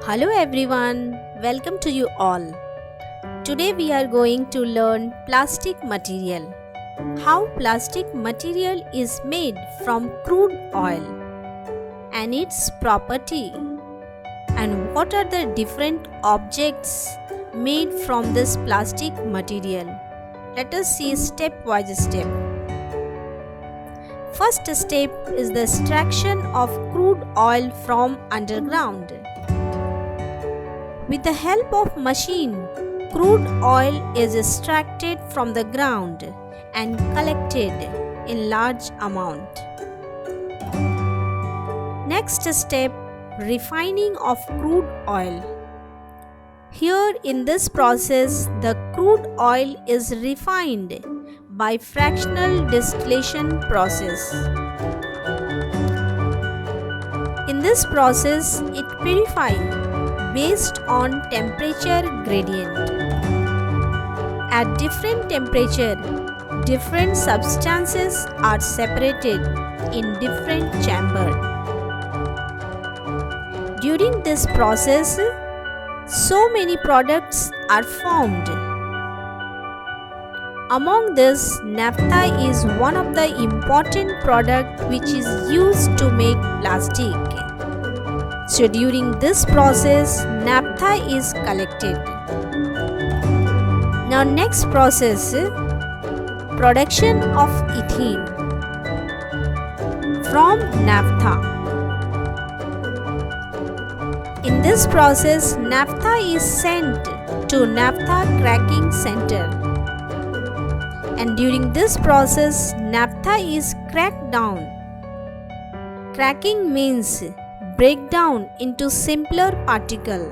Hello everyone, welcome to you all. Today we are going to learn plastic material. How plastic material is made from crude oil and its property, and what are the different objects made from this plastic material. Let us see step by step. First step is the extraction of crude oil from underground. With the help of machine, crude oil is extracted from the ground and collected in large amount. Next step, refining of crude oil. Here in this process, the crude oil is refined by fractional distillation process. In this process, it purifies based on temperature gradient. At different temperature, different substances are separated in different chamber. During this process, so many products are formed. Among this, naphtha is one of the important products which is used to make plastic. So during this process, naphtha is collected. Now next process, production of ethene from naphtha. In this process, naphtha is sent to naphtha cracking center. And during this process, naphtha is cracked down. Cracking means break down into simpler particle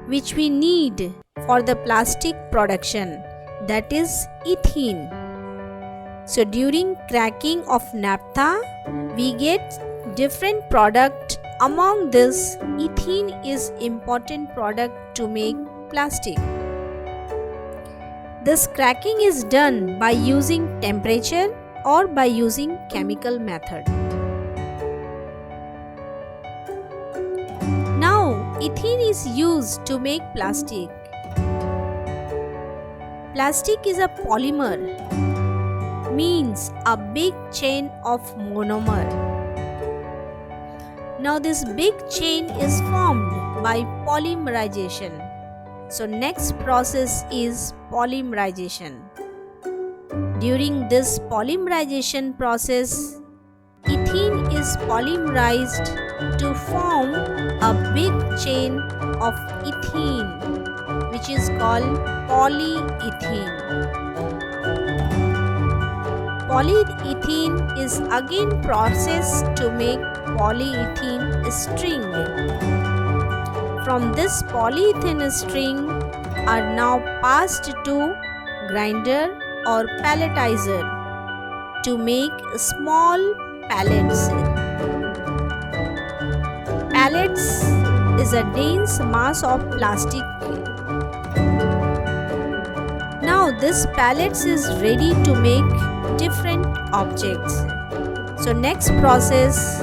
which we need for the plastic production, that is ethene. So during cracking of naphtha, we get different product. Among this, ethene is important product to make plastic. This cracking is done by using temperature or by using chemical method. Ethene is used to make plastic. Plastic is a polymer, means a big chain of monomer. Now this big chain is formed by polymerization. So next process is polymerization. During this polymerization process, ethene is polymerized to form a big chain of ethene, which is called polyethylene. Polyethylene is again processed to make polyethylene string. From this polyethylene string are now passed to grinder or palletizer to make small pallets. Pallets is a dense mass of plastic. Now this pallets is ready to make different objects. So next process,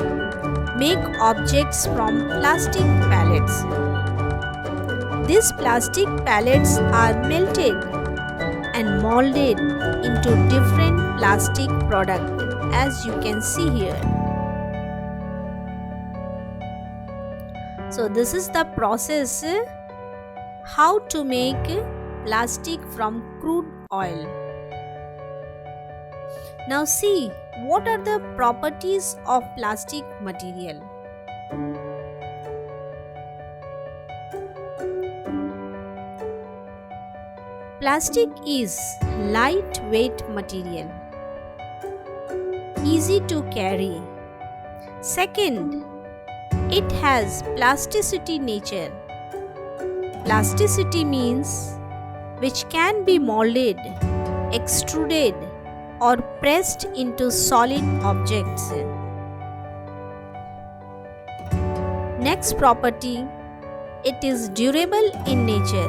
make objects from plastic pallets. These plastic pallets are melted and molded into different plastic products, as you can see here. So this is the process how to make plastic from crude oil. Now see, what are the properties of plastic material? Plastic is lightweight material, easy to carry. Second, it has plasticity nature. Plasticity means which can be molded, extruded, or pressed into solid objects. Next property, it is durable in nature.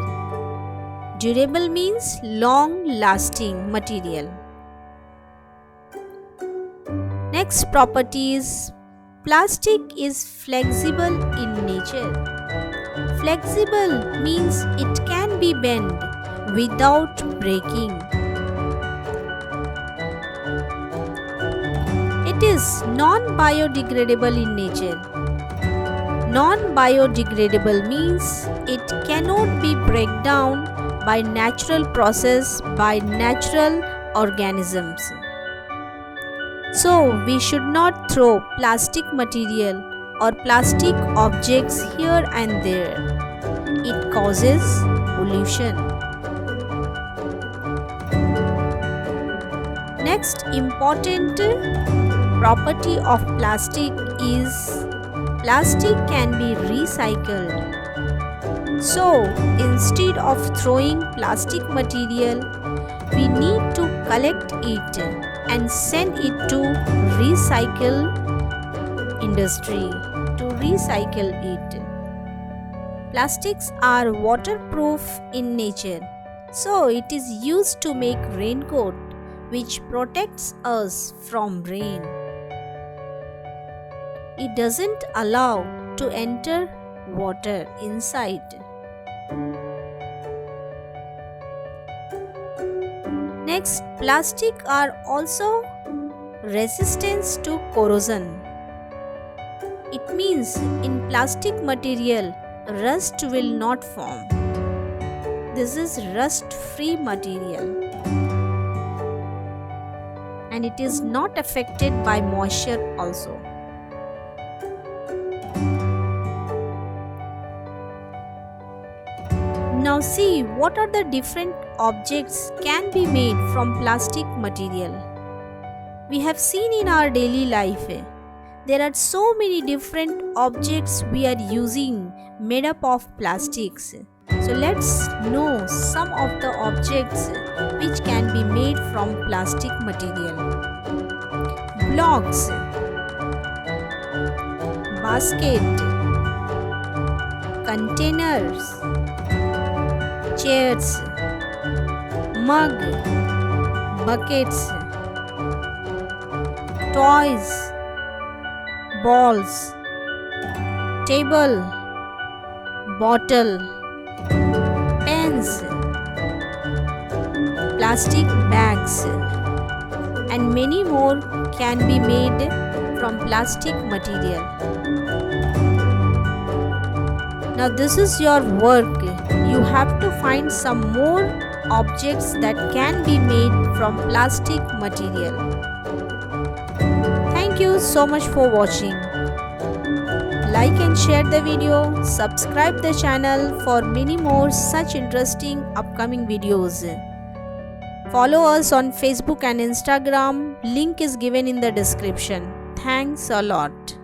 Durable means long-lasting material. Next property is plastic is flexible in nature. Flexible means it can be bent without breaking. It is non-biodegradable in nature. Non-biodegradable means it cannot be break down by natural process by natural organisms. So we should not throw plastic material or plastic objects here and there. It causes pollution. Next important property of plastic is plastic can be recycled. So instead of throwing plastic material, we need to collect it and send it to recycle industry to recycle it. Plastics are waterproof in nature, so it is used to make raincoat which protects us from rain. It doesn't allow to enter water inside. Next, plastic are also resistant to corrosion. It means in plastic material, rust will not form. This is rust-free material and it is not affected by moisture also. Now see what are the different objects can be made from plastic material. We have seen in our daily life, there are so many different objects we are using made up of plastics. So let's know some of the objects which can be made from plastic material. Blocks, basket, containers, chairs, mug, buckets, toys, balls, table, bottle, pens, plastic bags, and many more can be made from plastic material. Now this is your work. You have to find some more objects that can be made from plastic material. Thank you so much for watching. Like and share the video, subscribe the channel for many more such interesting upcoming videos. Follow us on Facebook and Instagram, link is given in the description. Thanks a lot.